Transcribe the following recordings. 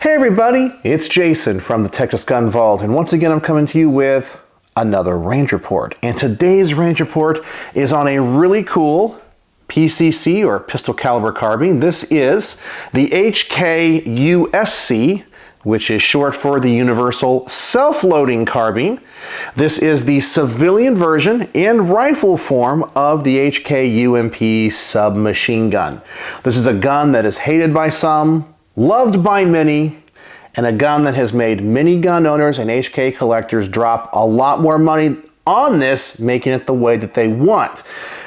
Hey everybody, it's Jason from the Texas Gun Vault, and once again I'm coming to you with another range report. And today's range report is on a really cool PCC or pistol caliber carbine. This is the HK USC, which is short for the Universal Self-Loading Carbine. This is the civilian version and rifle form of the HK UMP submachine gun. This is a gun that is hated by some, loved by many, and a gun that has made many gun owners and HK collectors drop a lot more money on this, making it the way that they want.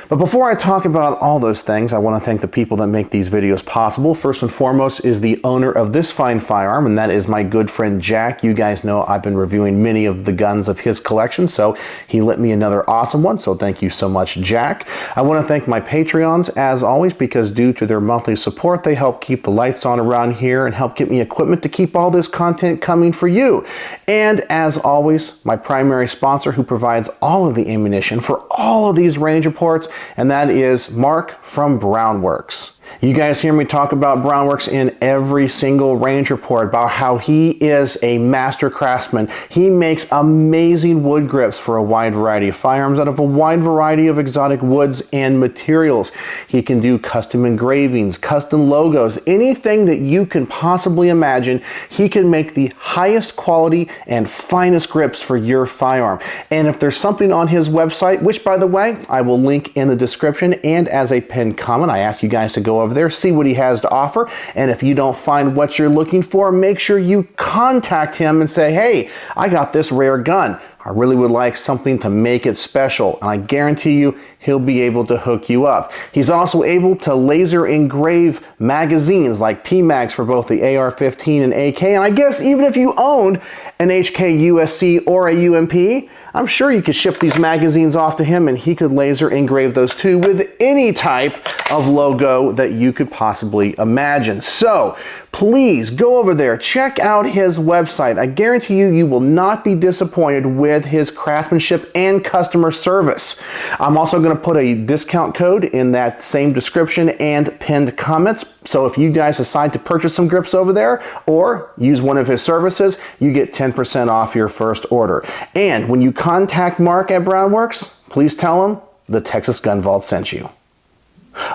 But before I talk about all those things, I want to thank the people that make these videos possible. First and foremost is the owner of this fine firearm, and that is my good friend Jack. You guys know I've been reviewing many of the guns of his collection, so he lent me another awesome one, so thank you so much, Jack. I want to thank my Patreons, as always, because due to their monthly support, they help keep the lights on around here and help get me equipment to keep all this content coming for you. And as always, my primary sponsor who provides all of the ammunition for all of these range reports, and that is Mark from Brownworks. You guys hear me talk about Brownworks in every single range report about how he is a master craftsman. He makes amazing wood grips for a wide variety of firearms out of a wide variety of exotic woods and materials. He can do custom engravings, custom logos, anything that you can possibly imagine. He can make the highest quality and finest grips for your firearm. And if there's something on his website, which by the way, I will link in the description and as a pinned comment, I ask you guys to go over there, see what he has to offer, and if you don't find what you're looking for, make sure you contact him and say, hey, I got this rare gun. I really would like something to make it special, and I guarantee you he'll be able to hook you up. He's also able to laser engrave magazines like PMags for both the AR-15 and AK, and I guess even if you owned an HK USC or a UMP, I'm sure you could ship these magazines off to him and he could laser engrave those too with any type of logo that you could possibly imagine. So please go over there, check out his website. I guarantee you, you will not be disappointed with his craftsmanship and customer service. I'm also going to put a discount code in that same description and pinned comments. So if you guys decide to purchase some grips over there or use one of his services, you get 10% off your first order. And when you contact Mark at Brownworks, please tell him the Texas Gun Vault sent you.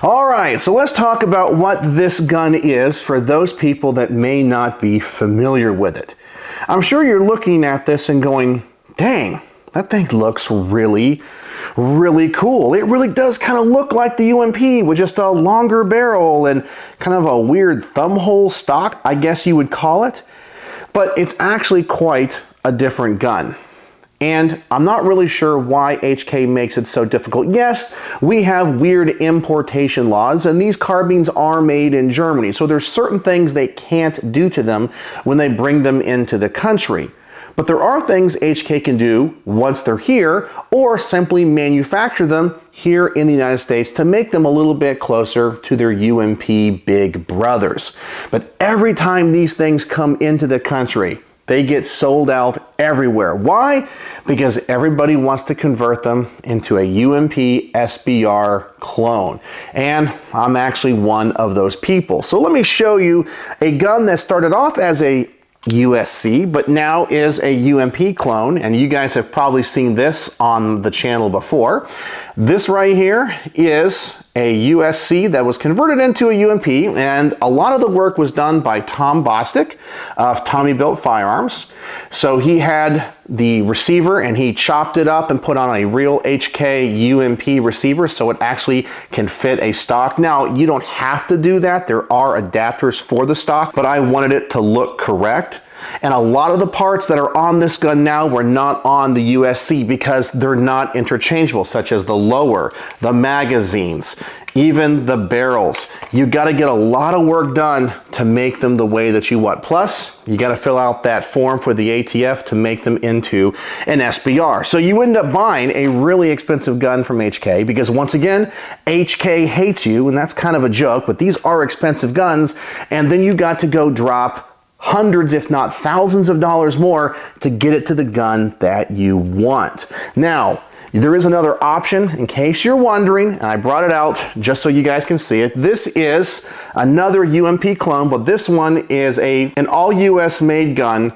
All right, so let's talk about what this gun is for those people that may not be familiar with it. I'm sure you're looking at this and going, dang, that thing looks really cool. It really does kind of look like the UMP with just a longer barrel and kind of a weird thumbhole stock, I guess you would call it. But it's actually quite a different gun. And I'm not really sure why HK makes it so difficult. Yes, we have weird importation laws, and these carbines are made in Germany, so there's certain things they can't do to them when they bring them into the country. But there are things HK can do once they're here, or simply manufacture them here in the United States to make them a little bit closer to their UMP big brothers. But every time these things come into the country, they get sold out everywhere. Why? Because everybody wants to convert them into a UMP SBR clone. And I'm actually one of those people. So let me show you a gun that started off as a USC, but now is a UMP clone, and you guys have probably seen this on the channel before. This right here is a USC that was converted into a UMP, and a lot of the work was done by Tom Bostic of Tommy Built Firearms. So he had the receiver and he chopped it up and put on a real HK UMP receiver so it actually can fit a stock. Now, you don't have to do that. There are adapters for the stock, but I wanted it to look correct. And a lot of the parts that are on this gun now were not on the USC because they're not interchangeable, such as the lower, the magazines, even the barrels. You got to get a lot of work done to make them the way that you want. Plus, you got to fill out that form for the ATF to make them into an SBR. So you end up buying a really expensive gun from HK because once again, HK hates you, and that's kind of a joke, but these are expensive guns, and then you got to go drop hundreds, if not thousands of dollars more to get it to the gun that you want. Now, There is another option in case you're wondering, and I brought it out just so you guys can see it. This is another UMP clone, but this one is an all US made gun.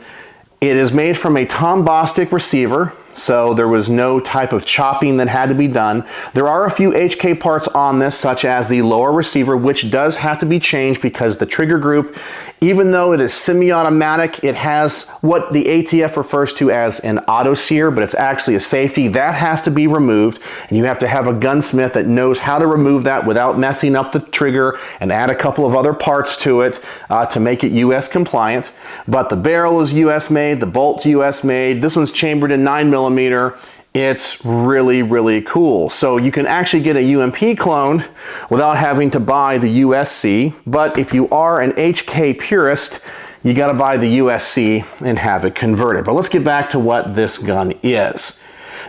It is made from a Tom Bostic receiver, so there was no type of chopping that had to be done. There are a few HK parts on this, such as the lower receiver, which does have to be changed because the trigger group, even though it is semi-automatic, it has what the ATF refers to as an auto sear, but it's actually a safety. That has to be removed, and you have to have a gunsmith that knows how to remove that without messing up the trigger and add a couple of other parts to it to make it US compliant. But the barrel is US made, the bolt's US made. This one's chambered in 9mm. It's really, really cool. So you can actually get a UMP clone without having to buy the USC, but if you are an HK purist, you gotta buy the USC and have it converted. But let's get back to what this gun is.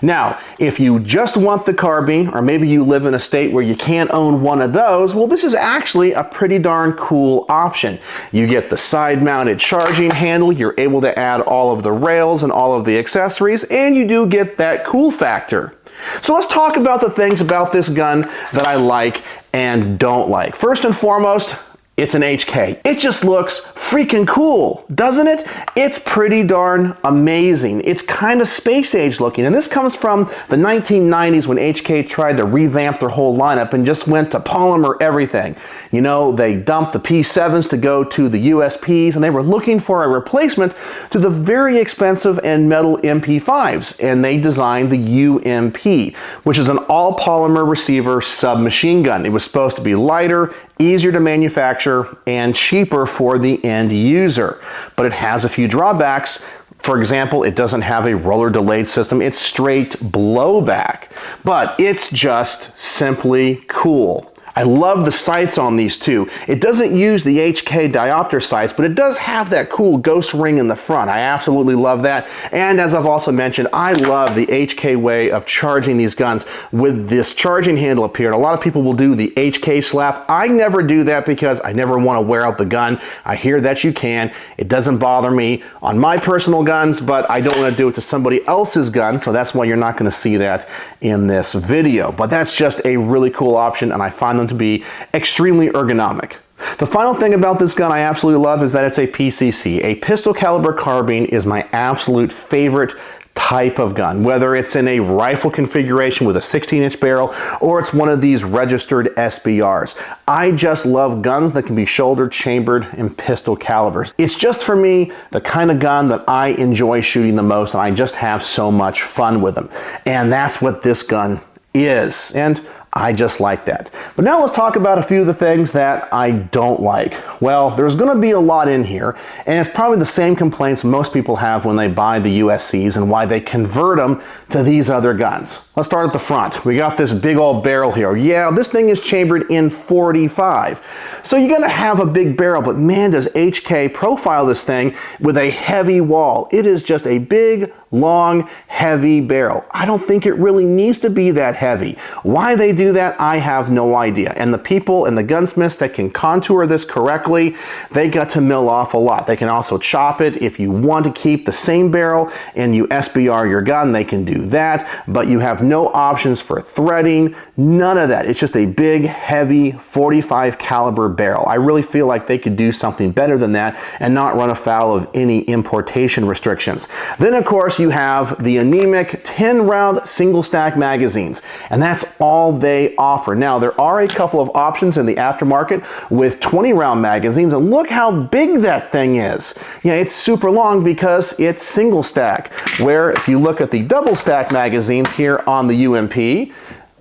Now, if you just want the carbine, or maybe you live in a state where you can't own one of those, well, this is actually a pretty darn cool option. You get the side-mounted charging handle, you're able to add all of the rails and all of the accessories, and you do get that cool factor. So let's talk about the things about this gun that I like and don't like. First and foremost, it's an HK. It just looks freaking cool, doesn't it? It's pretty darn amazing. It's kind of space age looking, and this comes from the 1990s when HK tried to revamp their whole lineup and just went to polymer everything. You know, they dumped the P7s to go to the USPs, and they were looking for a replacement to the very expensive and metal MP5s, and they designed the UMP, which is an all polymer receiver submachine gun. It was supposed to be lighter, easier to manufacture, and cheaper for the end user. But it has a few drawbacks. For example, it doesn't have a roller delayed system. It's straight blowback. But it's just simply cool. I love the sights on these too. It doesn't use the HK diopter sights, but it does have that cool ghost ring in the front. I absolutely love that. And as I've also mentioned, I love the HK way of charging these guns with this charging handle up here. And a lot of people will do the HK slap. I never do that because I never want to wear out the gun. I hear that you can. It doesn't bother me on my personal guns, but I don't want to do it to somebody else's gun, so that's why you're not going to see that in this video. But that's just a really cool option, and I find them to be extremely ergonomic. The final thing about this gun I absolutely love is that it's a PCC. A pistol caliber carbine is my absolute favorite type of gun, whether it's in a rifle configuration with a 16-inch barrel or it's one of these registered SBRs. I just love guns that can be shoulder chambered in pistol calibers. It's just, for me, the kind of gun that I enjoy shooting the most, and I just have so much fun with them. And that's what this gun is. And I just like that. But now let's talk about a few of the things that I don't like. Well, there's going to be a lot in here, and it's probably the same complaints most people have when they buy the USCs and why they convert them to these other guns. Let's start at the front. We got this big old barrel here. Yeah, this thing is chambered in 45. So you're gonna have a big barrel, but man, does HK profile this thing with a heavy wall. It is just a big, long, heavy barrel. I don't think it really needs to be that heavy. Why they do that, I have no idea. And the people and the gunsmiths that can contour this correctly, they got to mill off a lot. They can also chop it. If you want to keep the same barrel and you SBR your gun, they can do that, but you have no options for threading, none of that. It's just a big, heavy 45 caliber barrel. I really feel like they could do something better than that and not run afoul of any importation restrictions. Then of course you have the anemic 10 round single stack magazines, and that's all they offer. Now there are a couple of options in the aftermarket with 20 round magazines, and look how big that thing is. Yeah, it's super long because it's single stack, where if you look at the double stack magazines here on the UMP,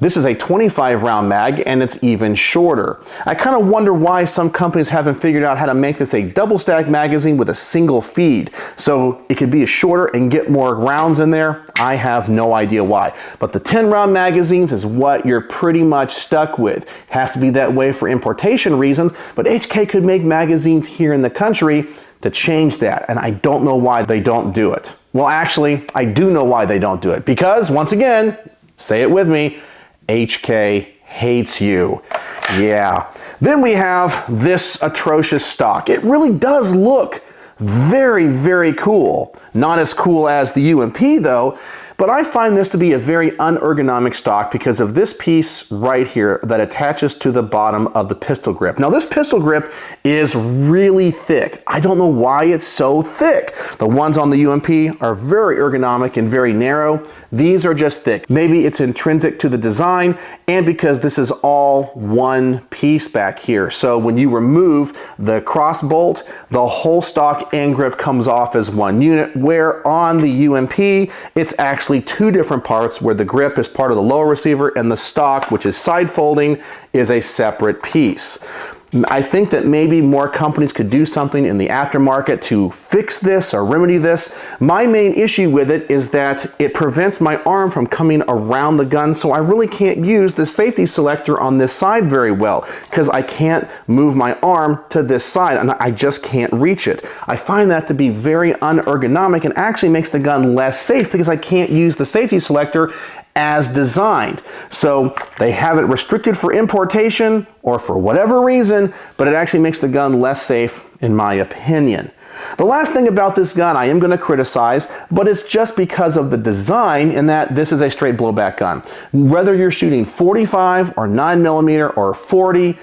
this is a 25 round mag and it's even shorter. I kind of wonder why some companies haven't figured out how to make this a double stack magazine with a single feed, so it could be shorter and get more rounds in there. I have no idea why. But the 10 round magazines is what you're pretty much stuck with. It has to be that way for importation reasons, but HK could make magazines here in the country to change that, and I don't know why they don't do it. Well, actually, I do know why they don't do it, because once again, say it with me, HK hates you. Yeah. Then we have this atrocious stock. It really does look very, very cool. Not as cool as the UMP though, But I find this to be a very unergonomic stock because of this piece right here that attaches to the bottom of the pistol grip. Now this pistol grip is really thick. I don't know why it's so thick. The ones on the UMP are very ergonomic and very narrow. These are just thick. Maybe it's intrinsic to the design and because this is all one piece back here. So when you remove the cross bolt, the whole stock end grip comes off as one unit, where on the UMP, it's actually two different parts where the grip is part of the lower receiver and the stock, which is side folding, is a separate piece. I think that maybe more companies could do something in the aftermarket to fix this or remedy this. My main issue with it is that it prevents my arm from coming around the gun, so I really can't use the safety selector on this side very well because I can't move my arm to this side and I just can't reach it. I find that to be very unergonomic and actually makes the gun less safe because I can't use the safety selector as designed. So they have it restricted for importation or for whatever reason, but it actually makes the gun less safe in my opinion. The last thing about this gun I am going to criticize, but it's just because of the design in that this is a straight blowback gun. Whether you're shooting 45 or 9mm or 40,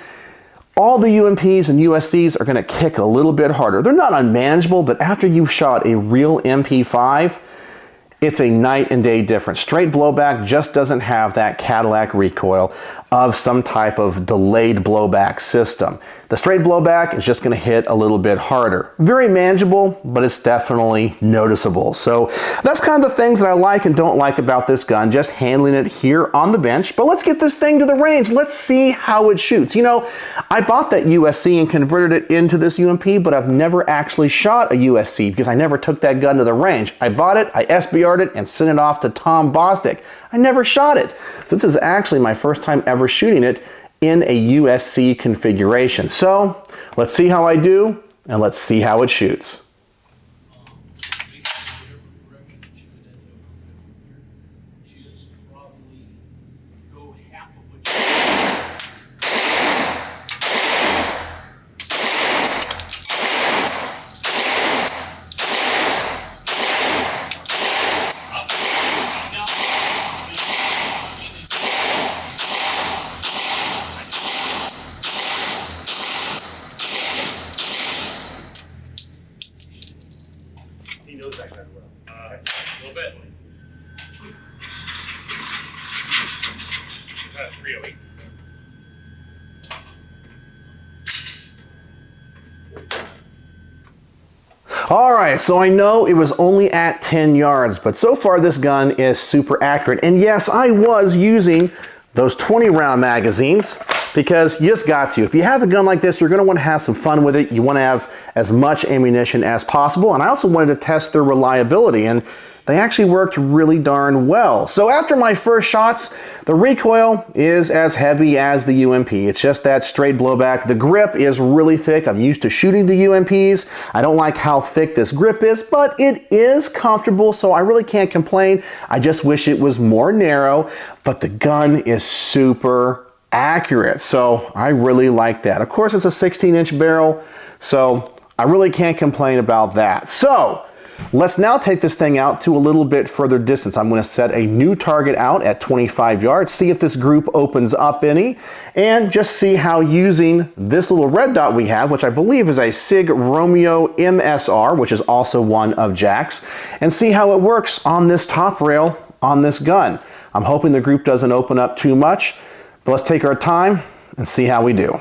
all the UMPs and USCs are going to kick a little bit harder. They're not unmanageable, but after you've shot a real MP5, it's a night and day difference. Straight blowback just doesn't have that Cadillac recoil of some type of delayed blowback system. The straight blowback is just going to hit a little bit harder. Very manageable, but it's definitely noticeable. So that's kind of the things that I like and don't like about this gun, just handling it here on the bench. But let's get this thing to the range. Let's see how it shoots. You know, I bought that USC and converted it into this UMP, but I've never actually shot a USC because I never took that gun to the range. I bought it, I SBR'd it, and sent it off to Tom Bostic. I never shot it. This is actually my first time ever shooting it in a USC configuration. So let's see how I do and let's see how it shoots. He knows that gun well. A little bit. Is that a 308? All right, so I know it was only at 10 yards, but so far this gun is super accurate. And yes, I was using those 20-round magazines because you just got to. If you have a gun like this, you're going to want to have some fun with it. You want to have as much ammunition as possible. And I also wanted to test their reliability, and they actually worked really darn well. So after my first shots, the recoil is as heavy as the UMP. It's just that straight blowback. The grip is really thick. I'm used to shooting the UMPs. I don't like how thick this grip is, but it is comfortable, so I really can't complain. I just wish it was more narrow, but the gun is super accurate, so I really like that. Of course, it's a 16-inch barrel, so I really can't complain about that. So let's now take this thing out to a little bit further distance. I'm going to set a new target out at 25 yards, see if this group opens up any, and just see how using this little red dot we have, which I believe is a SIG Romeo MSR, which is also one of Jack's, and see how it works on this top rail on this gun. I'm hoping the group doesn't open up too much, but let's take our time and see how we do.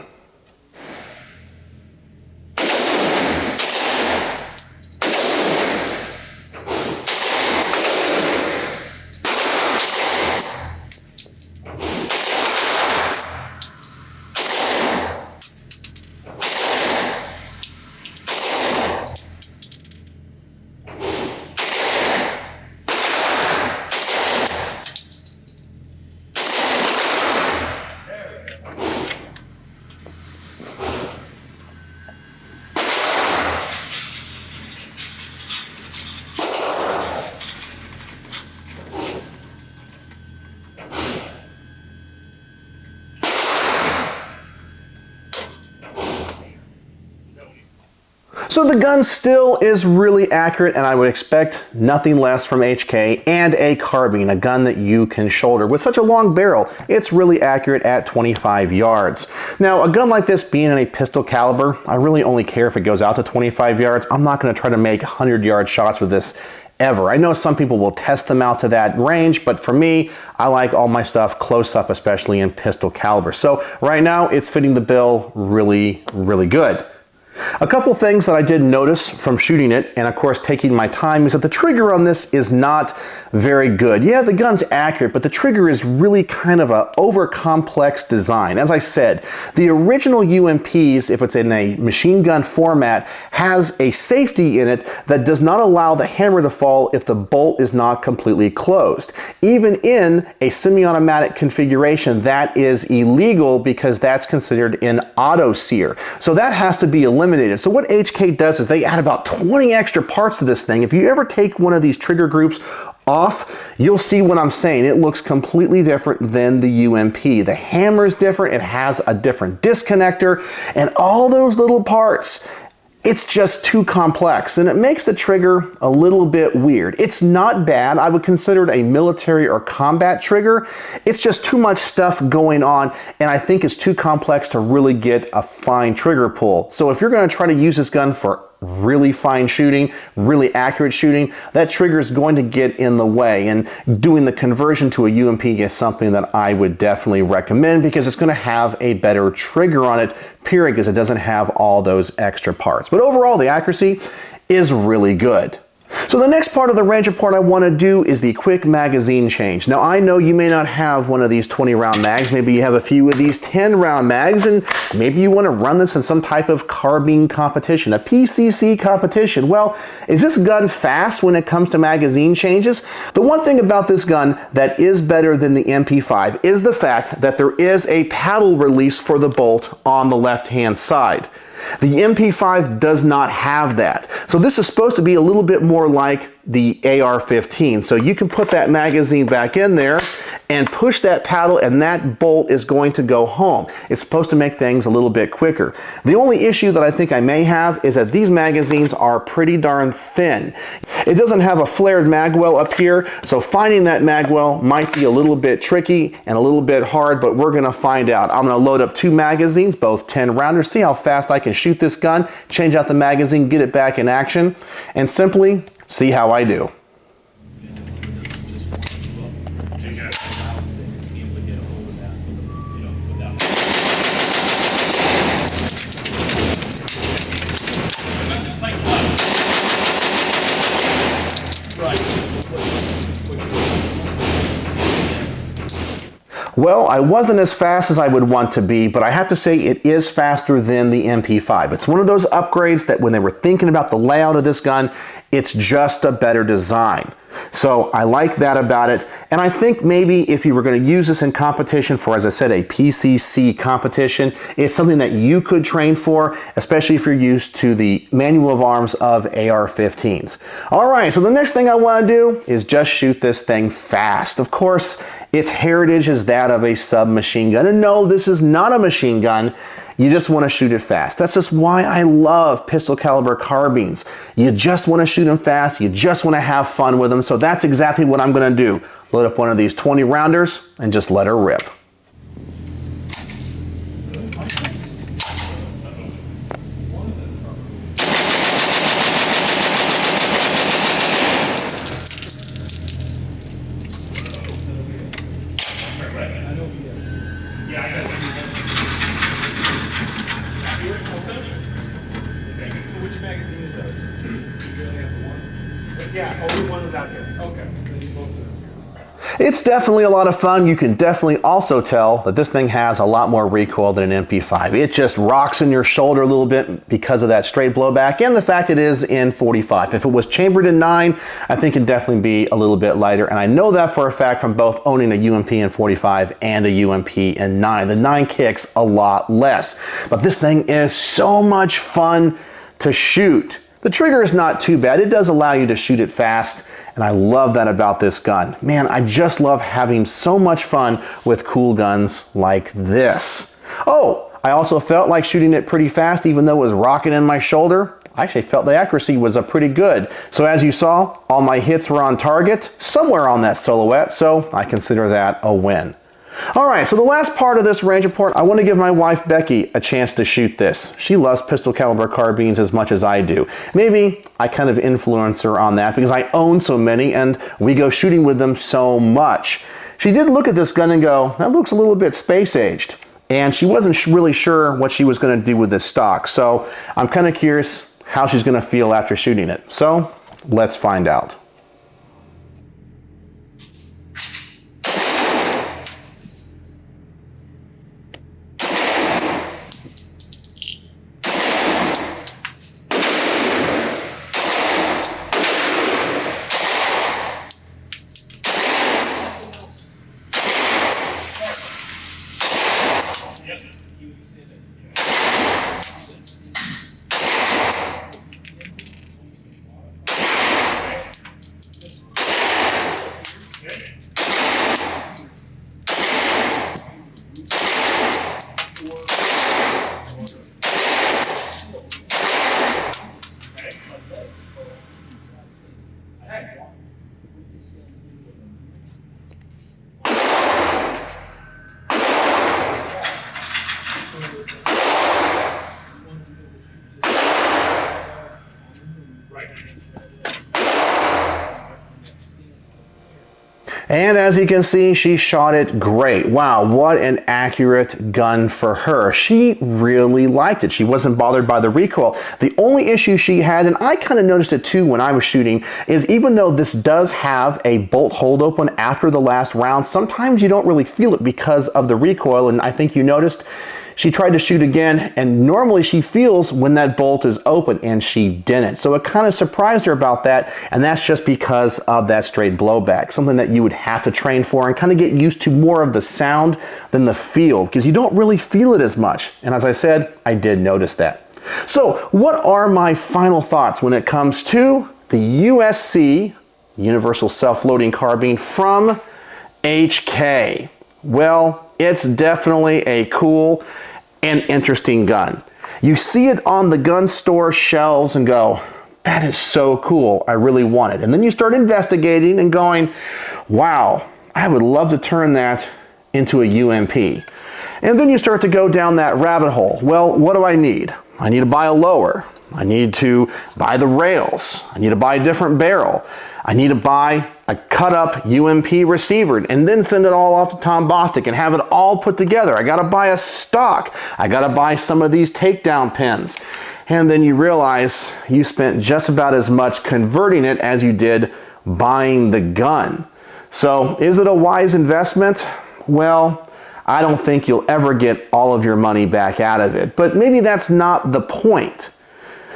So the gun still is really accurate, and I would expect nothing less from HK and a carbine, a gun that you can shoulder. With such a long barrel, it's really accurate at 25 yards. Now, a gun like this being in a pistol caliber, I really only care if it goes out to 25 yards. I'm not going to try to make 100-yard shots with this ever. I know some people will test them out to that range, but for me, I like all my stuff close up, especially in pistol caliber. So right now, it's fitting the bill really, really good. A couple things that I did notice from shooting it, and of course taking my time, is that the trigger on this is not very good. Yeah, the gun's accurate, but the trigger is really kind of a over-complex design. As I said, the original UMPs, if it's in a machine gun format, has a safety in it that does not allow the hammer to fall if the bolt is not completely closed. Even in a semi-automatic configuration, that is illegal because that's considered an auto sear. So that has to be eliminated. So what HK does is they add about 20 extra parts to this thing. If you ever take one of these trigger groups off, you'll see what I'm saying. It looks completely different than the UMP. The hammer is different. It has a different disconnector, and all those little parts, it's just too complex, and it makes the trigger a little bit weird. It's not bad. I would consider it a military or combat trigger. It's just too much stuff going on, and I think it's too complex to really get a fine trigger pull. So if you're going to try to use this gun for really fine shooting, really accurate shooting, that trigger is going to get in the way, and doing the conversion to a UMP is something that I would definitely recommend because it's going to have a better trigger on it, period, because it doesn't have all those extra parts. But overall, the accuracy is really good. So the next part of the range report I want to do is the quick magazine change. Now I know you may not have one of these 20-round mags, maybe you have a few of these 10-round mags, and maybe you want to run this in some type of carbine competition, a PCC competition. Well, is this gun fast when it comes to magazine changes? The one thing about this gun that is better than the MP5 is the fact that there is a paddle release for the bolt on the left-hand side. The MP5 does not have that. So this is supposed to be a little bit more like the AR-15. So you can put that magazine back in there and push that paddle, and that bolt is going to go home. It's supposed to make things a little bit quicker. The only issue that I think I may have is that these magazines are pretty darn thin. It doesn't have a flared magwell up here, so finding that magwell might be a little bit tricky and a little bit hard, but we're gonna find out. I'm gonna load up 2 magazines, both 10-rounders, see how fast I can shoot this gun, change out the magazine, get it back in action, and simply see how I do. Well, I wasn't as fast as I would want to be, but I have to say it is faster than the MP5. It's one of those upgrades that when they were thinking about the layout of this gun, it's just a better design. So I like that about it, and I think maybe if you were going to use this in competition for, as I said, a PCC competition, it's something that you could train for, especially if you're used to the manual of arms of AR-15s. All right, so the next thing I want to do is just shoot this thing fast. Of course, its heritage is that of a submachine gun, and no, this is not a machine gun. You just want to shoot it fast. That's just why I love pistol caliber carbines. You just want to shoot them fast. You just want to have fun with them. So that's exactly what I'm going to do. Load up one of these 20-rounders and just let her rip. Yeah, only one was out here. Okay. It's definitely a lot of fun. You can definitely also tell that this thing has a lot more recoil than an MP5. It just rocks in your shoulder a little bit because of that straight blowback and the fact it is in 45. If it was chambered in 9, I think it'd definitely be a little bit lighter. And I know that for a fact from both owning a UMP in 45 and a UMP in 9. The 9 kicks a lot less. But this thing is so much fun to shoot. The trigger is not too bad. It does allow you to shoot it fast, and I love that about this gun. Man, I just love having so much fun with cool guns like this. Oh, I also felt like shooting it pretty fast, even though it was rocking in my shoulder. I actually felt the accuracy was pretty good. So as you saw, all my hits were on target, somewhere on that silhouette, so I consider that a win. All right, so the last part of this range report, I want to give my wife Becky a chance to shoot this. She loves pistol caliber carbines as much as I do. Maybe I kind of influence her on that because I own so many and we go shooting with them so much. She did look at this gun and go, that looks a little bit space aged. And she wasn't really sure what she was going to do with this stock. So I'm kind of curious how she's going to feel after shooting it. So let's find out. And as you can see, she shot it great. Wow, what an accurate gun for her. She really liked it. She wasn't bothered by the recoil. The only issue she had, and I kind of noticed it too when I was shooting, is even though this does have a bolt hold open after the last round, sometimes you don't really feel it because of the recoil, and I think you noticed she tried to shoot again, and normally she feels when that bolt is open, and she didn't. So it kind of surprised her about that, and that's just because of that straight blowback, something that you would have to train for and kind of get used to more of the sound than the feel, because you don't really feel it as much. And as I said, I did notice that. So what are my final thoughts when it comes to the USC Universal Self-Loading Carbine from HK? Well, it's definitely a cool and interesting gun. You see it on the gun store shelves and go, that is so cool, I really want it. And then you start investigating and going, wow, I would love to turn that into a UMP. And then you start to go down that rabbit hole. Well, what do I need? I need to buy a lower. I need to buy the rails. I need to buy a different barrel. I need to buy a cut up UMP receiver and then send it all off to Tom Bostic and have it all put together. I gotta buy a stock. I gotta buy some of these takedown pins. And then you realize you spent just about as much converting it as you did buying the gun. So is it a wise investment? Well, I don't think you'll ever get all of your money back out of it, but maybe that's not the point.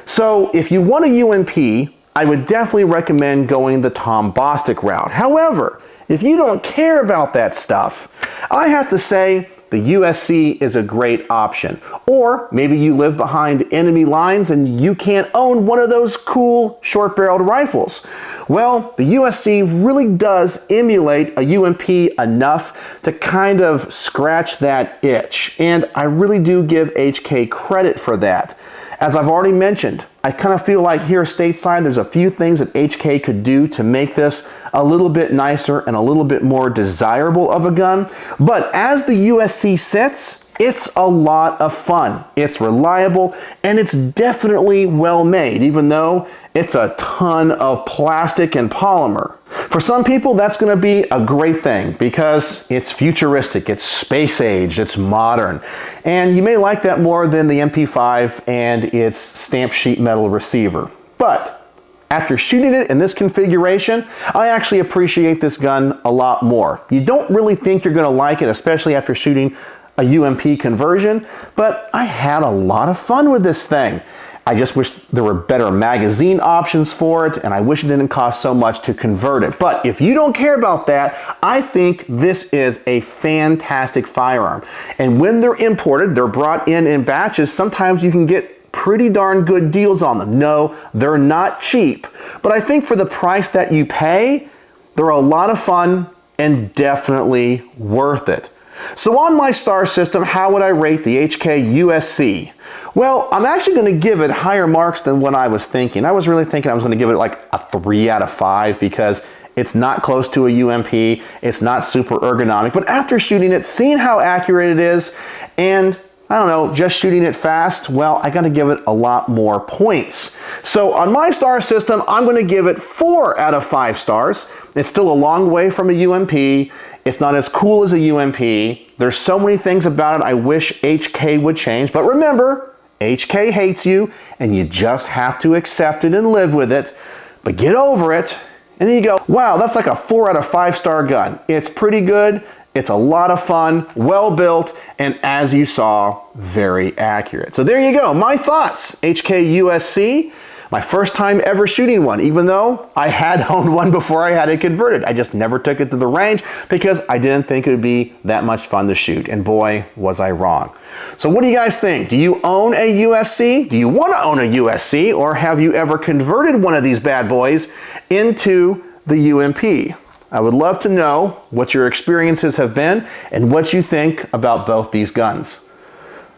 So if you want a UMP, I would definitely recommend going the Tom Bostic route. However, if you don't care about that stuff, I have to say the USC is a great option. Or maybe you live behind enemy lines and you can't own one of those cool short-barreled rifles. Well, the USC really does emulate a UMP enough to kind of scratch that itch. And I really do give HK credit for that. As I've already mentioned, I kind of feel like here stateside there's a few things that HK could do to make this a little bit nicer and a little bit more desirable of a gun. But as the USC sits, it's a lot of fun. It's reliable and it's definitely well made, even though it's a ton of plastic and polymer. For some people, that's going to be a great thing because it's futuristic, it's space aged, it's modern. And you may like that more than the MP5 and its stamped sheet metal receiver. But after shooting it in this configuration, I actually appreciate this gun a lot more. You don't really think you're going to like it, especially after shooting a UMP conversion, but I had a lot of fun with this thing. I just wish there were better magazine options for it, and I wish it didn't cost so much to convert it. But if you don't care about that, I think this is a fantastic firearm. And when they're imported, they're brought in batches, sometimes you can get pretty darn good deals on them. No, they're not cheap, but I think for the price that you pay, they're a lot of fun and definitely worth it. So on my star system, how would I rate the HK USC? Well, I'm actually going to give it higher marks than what I was thinking. I was really thinking I was going to give it like a 3 out of 5 because it's not close to a UMP, it's not super ergonomic, but after shooting it, seeing how accurate it is, and I don't know, just shooting it fast, well, I gotta give it a lot more points. So on my star system, I'm gonna give it 4 out of 5 stars. It's still a long way from a UMP. It's not as cool as a UMP. There's so many things about it I wish HK would change, but remember, HK hates you, and you just have to accept it and live with it. But get over it, and then you go, wow, that's like a 4 out of 5 star gun. It's pretty good. It's a lot of fun, well built, and as you saw, very accurate. So there you go, my thoughts. HK USC, my first time ever shooting one, even though I had owned one before I had it converted. I just never took it to the range because I didn't think it would be that much fun to shoot, and boy, was I wrong. So what do you guys think? Do you own a USC? Do you want to own a USC, or have you ever converted one of these bad boys into the UMP? I would love to know what your experiences have been and what you think about both these guns.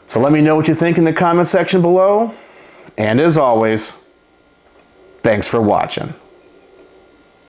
So let me know what you think in the comment section below. And as always, thanks for watching.